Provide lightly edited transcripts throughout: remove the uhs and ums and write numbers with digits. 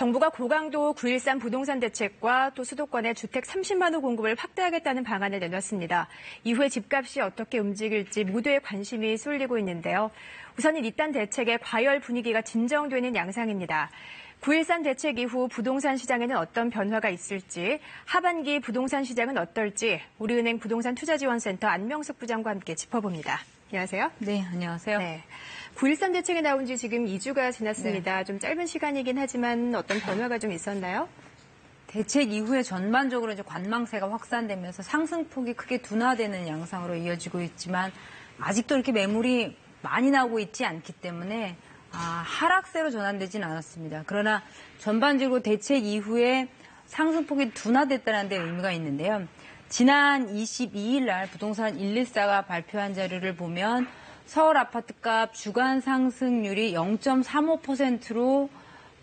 정부가 고강도 9.13 부동산 대책과 또 수도권의 주택 30만 호 공급을 확대하겠다는 방안을 내놨습니다. 이후에 집값이 어떻게 움직일지 모두의 관심이 쏠리고 있는데요. 우선은 이딴 대책의 과열 분위기가 진정되는 양상입니다. 9.13 대책 이후 부동산 시장에는 어떤 변화가 있을지, 하반기 부동산 시장은 어떨지 우리은행 부동산투자지원센터 안명숙 부장과 함께 짚어봅니다. 안녕하세요. 네, 안녕하세요. 네. 9.13 대책이 나온 지 지금 2주가 지났습니다. 네. 좀 짧은 시간이긴 하지만 어떤 변화가 좀 있었나요? 대책 이후에 전반적으로 이제 관망세가 확산되면서 상승폭이 크게 둔화되는 양상으로 이어지고 있지만 아직도 이렇게 매물이 많이 나오고 있지 않기 때문에 하락세로 전환되진 않았습니다. 그러나 전반적으로 대책 이후에 상승폭이 둔화됐다는 데 의미가 있는데요. 지난 22일 날 부동산 114가 발표한 자료를 보면 서울 아파트값 주간 상승률이 0.35%로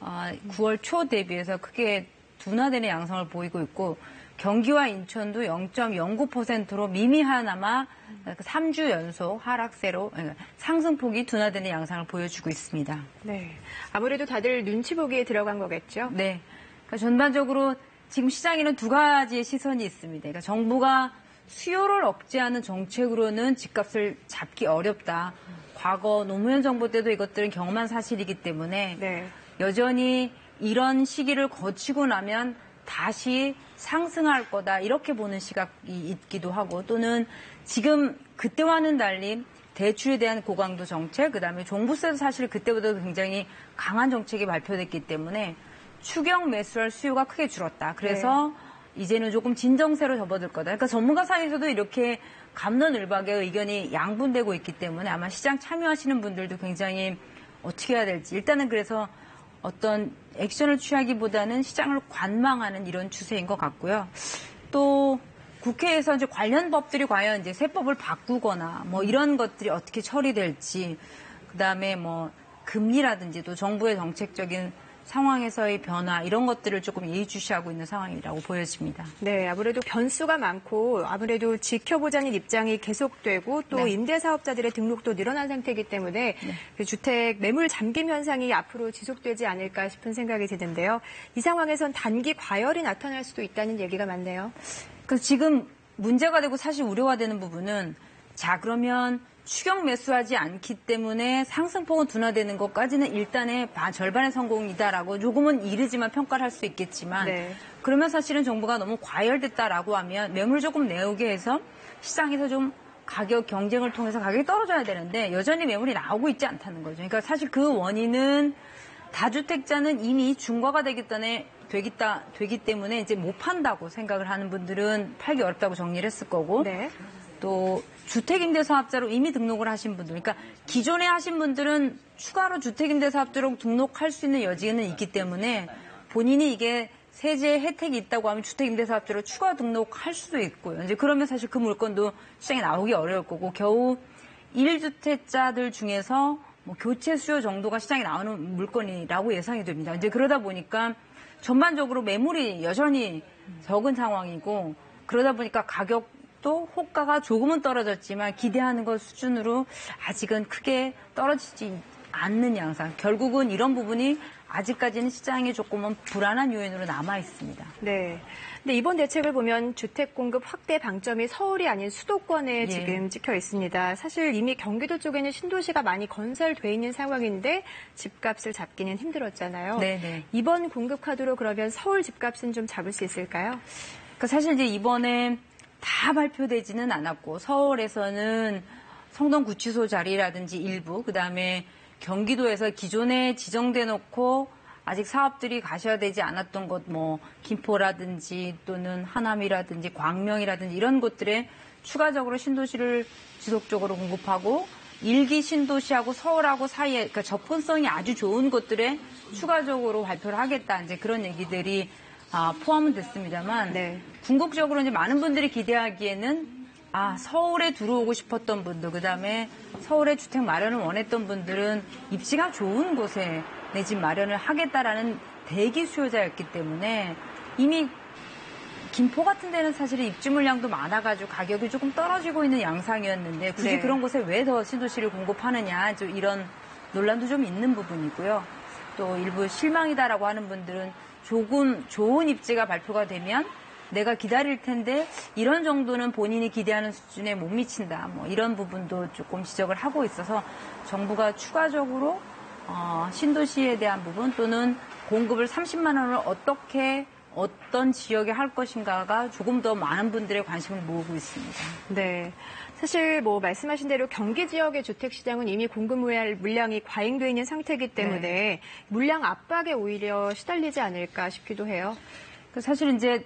9월 초 대비해서 크게 둔화되는 양상을 보이고 있고 경기와 인천도 0.09%로 미미하나마 3주 연속 하락세로 상승폭이 둔화되는 양상을 보여주고 있습니다. 네, 아무래도 다들 눈치 보기에 들어간 거겠죠? 네, 그러니까 전반적으로 지금 시장에는 두 가지의 시선이 있습니다. 그러니까 정부가 수요를 억제하는 정책으로는 집값을 잡기 어렵다. 과거 노무현 정부 때도 이것들은 경험한 사실이기 때문에 네. 여전히 이런 시기를 거치고 나면 다시 상승할 거다 이렇게 보는 시각이 있기도 하고 또는 지금 그때와는 달리 대출에 대한 고강도 정책 그다음에 종부세도 사실 그때보다도 굉장히 강한 정책이 발표됐기 때문에 추경 매수할 수요가 크게 줄었다. 그래서 네. 이제는 조금 진정세로 접어들 거다. 그러니까 전문가 사이에서도 이렇게 갑론을박의 의견이 양분되고 있기 때문에 아마 시장 참여하시는 분들도 굉장히 어떻게 해야 될지 일단은 그래서 어떤 액션을 취하기보다는 시장을 관망하는 이런 추세인 것 같고요. 또 국회에서 이제 관련 법들이 과연 이제 세법을 바꾸거나 뭐 이런 것들이 어떻게 처리될지, 그다음에 뭐 금리라든지 또 정부의 정책적인 상황에서의 변화 이런 것들을 조금 예의주시하고 있는 상황이라고 보여집니다. 네, 아무래도 변수가 많고 아무래도 지켜보자는 입장이 계속되고 또 네. 임대사업자들의 등록도 늘어난 상태이기 때문에 네. 그 주택 매물 잠김 현상이 앞으로 지속되지 않을까 싶은 생각이 드는데요. 이 상황에선 단기 과열이 나타날 수도 있다는 얘기가 많네요. 그래서 지금 문제가 되고 사실 우려가 되는 부분은 자 그러면 추경 매수하지 않기 때문에 상승폭은 둔화되는 것까지는 일단의 절반의 성공이다라고 조금은 이르지만 평가를 할 수 있겠지만 네. 그러면 사실은 정부가 너무 과열됐다라고 하면 매물 조금 내오게 해서 시장에서 좀 가격 경쟁을 통해서 가격이 떨어져야 되는데 여전히 매물이 나오고 있지 않다는 거죠. 그러니까 사실 그 원인은 다주택자는 이미 중과가 되기 때문에 이제 못 판다고 생각을 하는 분들은 팔기 어렵다고 정리를 했을 거고 네. 또 주택임대사업자로 이미 등록을 하신 분들, 그러니까 기존에 하신 분들은 추가로 주택임대사업자로 등록할 수 있는 여지는 있기 때문에 본인이 이게 세제 혜택이 있다고 하면 주택임대사업자로 추가 등록할 수도 있고요. 이제 그러면 사실 그 물건도 시장에 나오기 어려울 거고 겨우 1주택자들 중에서 뭐 교체 수요 정도가 시장에 나오는 물건이라고 예상이 됩니다. 이제 그러다 보니까 전반적으로 매물이 여전히 적은 상황이고 그러다 보니까 가격도 호가가 조금은 떨어졌지만 기대하는 것 수준으로 아직은 크게 떨어지지 않는 양상. 결국은 이런 부분이 아직까지는 시장에 조금은 불안한 요인으로 남아 있습니다. 네. 근데 이번 대책을 보면 주택 공급 확대 방점이 서울이 아닌 수도권에 지금 찍혀 있습니다. 사실 이미 경기도 쪽에는 신도시가 많이 건설돼 있는 상황인데 집값을 잡기는 힘들었잖아요. 네네. 이번 공급 카드로 그러면 서울 집값은 좀 잡을 수 있을까요? 그러니까 사실 이제 이번에 다 발표되지는 않았고 서울에서는 성동구치소 자리라든지 일부 그다음에 경기도에서 기존에 지정돼 놓고 아직 사업들이 가셔야 되지 않았던 곳, 뭐 김포라든지 또는 하남이라든지 광명이라든지 이런 곳들에 추가적으로 신도시를 지속적으로 공급하고 일기 신도시하고 서울하고 사이에 그러니까 접근성이 아주 좋은 곳들에 추가적으로 발표를 하겠다 이제 그런 얘기들이 포함은 됐습니다만 네. 궁극적으로 이제 많은 분들이 기대하기에는 서울에 들어오고 싶었던 분들, 그다음에 서울에 주택 마련을 원했던 분들은 입지가 좋은 곳에 내 집 마련을 하겠다라는 대기 수요자였기 때문에 이미 김포 같은 데는 사실 입주 물량도 많아가지고 가격이 조금 떨어지고 있는 양상이었는데 굳이 네. 그런 곳에 왜 더 신도시를 공급하느냐 이런 논란도 좀 있는 부분이고요. 또 일부 실망이다라고 하는 분들은 조금 좋은 입지가 발표가 되면 내가 기다릴 텐데 이런 정도는 본인이 기대하는 수준에 못 미친다. 뭐 이런 부분도 조금 지적을 하고 있어서 정부가 추가적으로 신도시에 대한 부분 또는 공급을 30만 원을 어떻게 어떤 지역에 할 것인가가 조금 더 많은 분들의 관심을 모으고 있습니다. 네. 사실 뭐 말씀하신 대로 경기 지역의 주택 시장은 이미 공급 물량이 과잉돼 있는 상태이기 때문에 네. 물량 압박에 오히려 시달리지 않을까 싶기도 해요. 사실 이제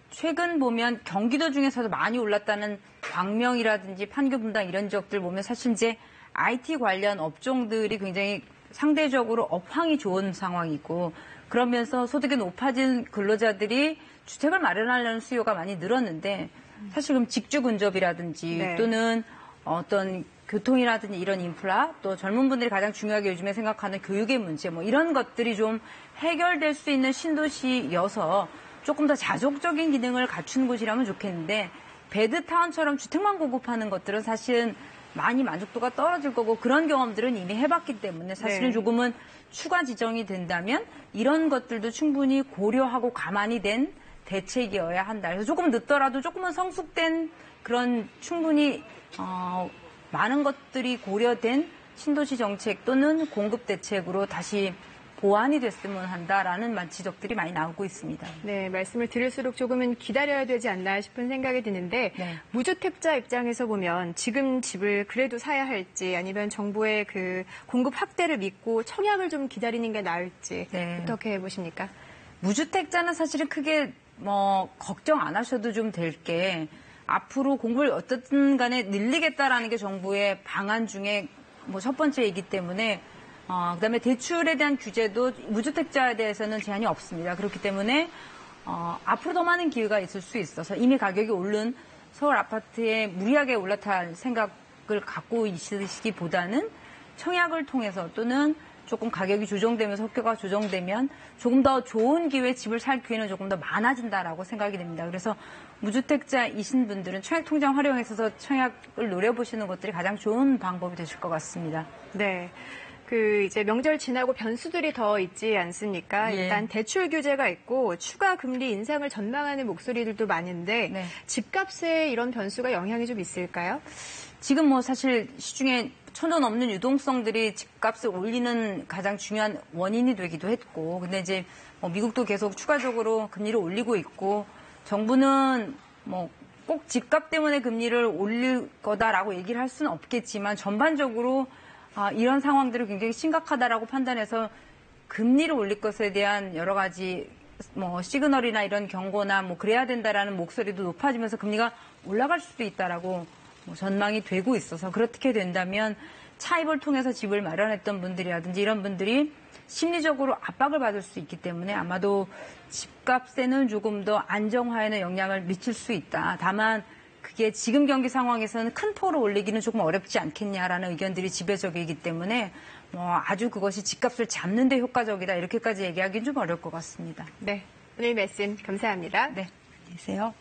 최근 보면 경기도 중에서도 많이 올랐다는 광명이라든지 판교 분당 이런 지역들 보면 사실 이제 IT 관련 업종들이 굉장히 상대적으로 업황이 좋은 상황이고 그러면서 소득이 높아진 근로자들이 주택을 마련하려는 수요가 많이 늘었는데 사실 그럼 직주 근접이라든지 네. 또는 어떤 교통이라든지 이런 인프라 또 젊은 분들이 가장 중요하게 요즘에 생각하는 교육의 문제 뭐 이런 것들이 좀 해결될 수 있는 신도시여서 조금 더 자족적인 기능을 갖춘 곳이라면 좋겠는데 베드타운처럼 주택만 공급하는 것들은 사실은 많이 만족도가 떨어질 거고 그런 경험들은 이미 해봤기 때문에 사실은 네. 조금은 추가 지정이 된다면 이런 것들도 충분히 고려하고 가만히 된 대책이어야 한다. 그래서 조금 늦더라도 조금은 성숙된 그런 충분히 많은 것들이 고려된 신도시 정책 또는 공급 대책으로 다시 보완이 됐으면 한다라는 지적들이 많이 나오고 있습니다. 네, 말씀을 들을수록 조금은 기다려야 되지 않나 싶은 생각이 드는데 네. 무주택자 입장에서 보면 지금 집을 그래도 사야 할지 아니면 정부의 그 공급 확대를 믿고 청약을 좀 기다리는 게 나을지 네. 어떻게 보십니까? 무주택자는 사실은 크게 걱정 안 하셔도 좀 될 게 앞으로 공급을 어떻든 간에 늘리겠다라는 게 정부의 방안 중에 첫 번째이기 때문에 그다음에 대출에 대한 규제도 무주택자에 대해서는 제한이 없습니다. 그렇기 때문에 앞으로 더 많은 기회가 있을 수 있어서 이미 가격이 오른 서울 아파트에 무리하게 올라탈 생각을 갖고 있으시기보다는 청약을 통해서 또는 조금 가격이 조정되면서 속도가 조정되면 조금 더 좋은 기회에 집을 살 기회는 조금 더 많아진다라고 생각이 됩니다. 그래서 무주택자이신 분들은 청약통장 활용해서 청약을 노려보시는 것들이 가장 좋은 방법이 되실 것 같습니다. 네. 이제 명절 지나고 변수들이 더 있지 않습니까? 예. 일단 대출 규제가 있고 추가 금리 인상을 전망하는 목소리들도 많은데 네. 집값에 이런 변수가 영향이 좀 있을까요? 지금 사실 시중에 1,000원 넘는 유동성들이 집값을 올리는 가장 중요한 원인이 되기도 했고, 근데 이제 미국도 계속 추가적으로 금리를 올리고 있고, 정부는 꼭 집값 때문에 금리를 올릴 거다라고 얘기를 할 수는 없겠지만 전반적으로 이런 상황들이 굉장히 심각하다라고 판단해서 금리를 올릴 것에 대한 여러 가지 시그널이나 이런 경고나 그래야 된다라는 목소리도 높아지면서 금리가 올라갈 수도 있다라고 전망이 되고 있어서 그렇게 된다면 차입을 통해서 집을 마련했던 분들이라든지 이런 분들이 심리적으로 압박을 받을 수 있기 때문에 아마도 집값에는 조금 더 안정화에는 영향을 미칠 수 있다. 다만 그게 지금 경기 상황에서는 큰 폭으로 올리기는 조금 어렵지 않겠냐라는 의견들이 지배적이기 때문에 아주 그것이 집값을 잡는 데 효과적이다 이렇게까지 얘기하기는 좀 어려울 것 같습니다. 네. 오늘 말씀 감사합니다. 네. 안녕히 계세요.